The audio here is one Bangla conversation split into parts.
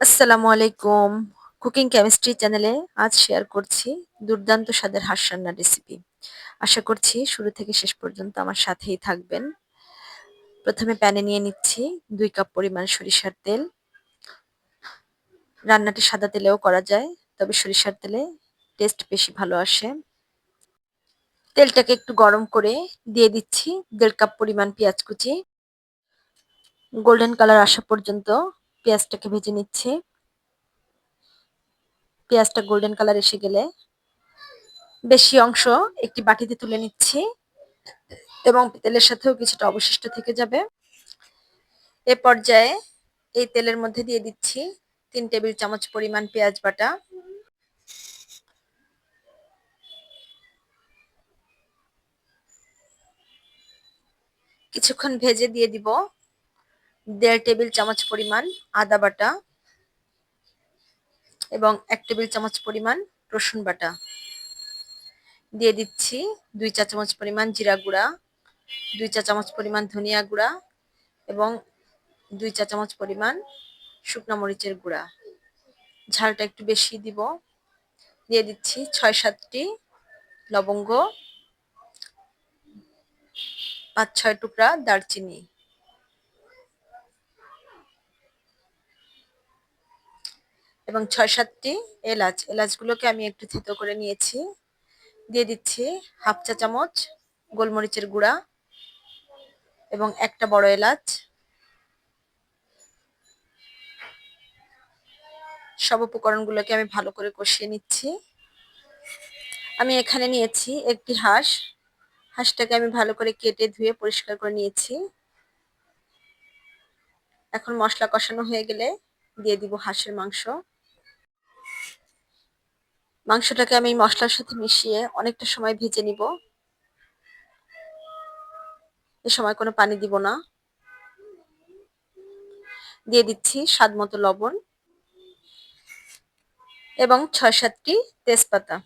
আসসালামু আলাইকুম। কুকিং কেমিস্ট্রি চ্যানেলে আজ শেয়ার করছি দুর্দান্ত স্বাদের হাঁস রান্নার রেসিপি। আশা করছি শুরু থেকে শেষ পর্যন্ত আমার সাথেই থাকবেন। প্রথমে প্যানে নিয়ে নিচ্ছি ২ কাপ পরিমাণ সরিষার তেল। রান্নাটি সাদা তেলেও করা যায়, তবে সরিষার তেলে টেস্ট বেশি ভালো আসে। তেলটাকে একটু গরম করে দিয়ে দিচ্ছি ১.৫ কাপ পরিমাণ পেঁয়াজ কুচি। গোল্ডেন কালার আসা পর্যন্ত পেঁয়াজটাকে ভেজে নিচ্ছি। পেঁয়াজটা গোল্ডেন কালার এসে গেলে বেশি অংশ একটি বাটিতে তুলে নিচ্ছি এবং তেলের সাথেও কিছুটা অবশিষ্ট থেকে যাবে। এ পর্যায়ে এই তেলের মধ্যে দিয়ে দিচ্ছি ৩ টেবিল চামচ পরিমাণ পেঁয়াজ বাটা, কিছুক্ষণ ভেজে দিয়ে দিব ১.৫ টেবিল চামচ পরিমাণ আদা বাটা এবং ১ টেবিল চামচ পরিমাণ রসুন বাটা। দিয়ে দিচ্ছি ২ চা চামচ পরিমাণ জিরা গুঁড়া, ২ চা চামচ পরিমাণ ধনিয়া গুঁড়া এবং ২ চা চামচ পরিমাণ শুকনা মরিচের গুঁড়া। ঝালটা একটু বেশি দিব। দিয়ে দিচ্ছি ৬-৭টি লবঙ্গ, ৫-৬ টুকরা দারচিনি এবং ৬-৭টি এলাচ। এলাচগুলোকে আমি একটু থেতো করে নিয়েছি। দিয়ে দিচ্ছি ১/২ চা চামচ গোলমরিচের গুঁড়া এবং একটা বড় এলাচ। সব উপকরণগুলোকে আমি ভালো করে কষিয়ে নিচ্ছি। আমি এখানে নিয়েছি একটি হাঁস। হাঁসটাকে আমি ভালো করে কেটে ধুয়ে পরিষ্কার করে নিয়েছি। এখন মসলা কষানো হয়ে গেলে দিয়ে দিব হাঁসের মাংস। মাংসটাকে আমি মসলার সাথে মিশিয়ে অনেকটা সময় ভেজে নিব। এ সময় কোনো পানি দিব না। দিয়ে দিচ্ছি স্বাদমতো লবণ এবং ৬-৭টি তেজপাতা।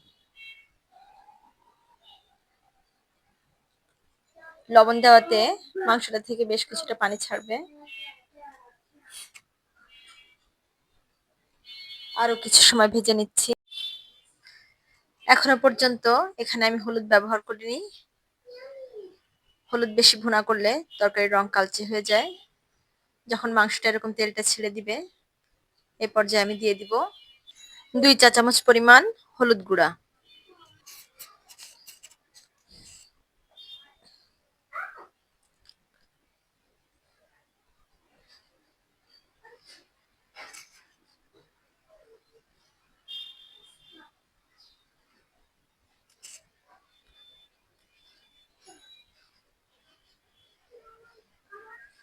লবণ দেওয়াতে মাংসটা থেকে বেশ কিছুটা পানি ছাড়বে। আরো কিছু সময় ভেজে নিচ্ছি। এখনো পর্যন্ত এখানে আমি হলুদ ব্যবহার করিনি। হলুদ বেশি ভুনা করলে তরকারির রং কালচে হয়ে যায়। যখন মাংসটা এরকম তেলটা ছেড়ে দিবে, এ পর্যায়ে আমি দিয়ে দিব ২ চা চামচ পরিমাণ হলুদ গুঁড়া।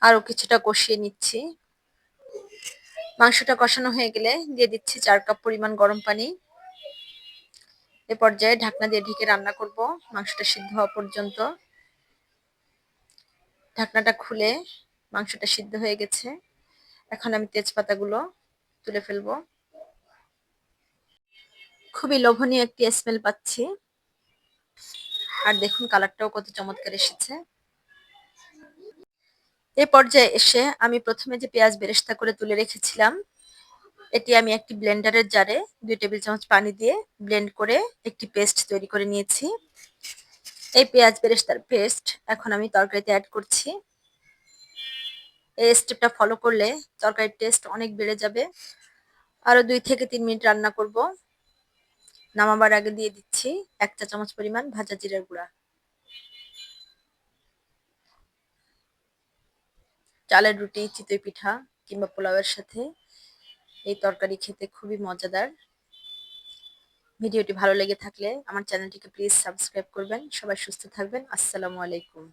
আরো কিছুটা কষিয়ে নিচ্ছি। মাংসটা কষানো হয়ে গেলে দিয়ে দিচ্ছি ৪ কাপ পরিমাণ গরম পানি। এ পর্যায়ে ঢাকনা দিয়ে ঢেকে রান্না করব মাংসটা সিদ্ধ হওয়া পর্যন্ত। ঢাকনাটা খুলে মাংসটা সিদ্ধ হয়ে গেছে। এখন আমি তেজপাতাগুলো তুলে ফেলবো। খুবই লোভনীয় একটি স্মেল পাচ্ছি। আর দেখুন কালারটাও কত চমৎকার এসেছে। এ পর্যায়ে এসে আমি প্রথমে যে পেঁয়াজ বেরেস্তা করে তুলে রেখেছিলাম, এটি আমি একটি ব্লেন্ডারের জারে ২ টেবিল চামচ পানি দিয়ে ব্লেন্ড করে একটি পেস্ট তৈরি করে নিয়েছি। এই পেঁয়াজ বেরেস্তার পেস্ট এখন আমি তরকারিতে এড করছি। এই স্টেপটা ফলো করলে তরকারির টেস্ট অনেক বেড়ে যাবে। আরো ২ থেকে ৩ মিনিট রান্না করব। নামাবার আগে দিয়ে দিচ্ছি ১ চা চামচ পরিমাণ ভাজা জিরার গুঁড়া। চালের রুটি, চিতই পিঠা কিংবা পোলাওয়ের সাথে এই তরকারি খেতে খুবই মজাদার। ভিডিওটি ভালো লেগে থাকলে আমার চ্যানেলটিকে প্লিজ সাবস্ক্রাইব করবেন। সবাই সুস্থ থাকবেন। আসসালামু আলাইকুম।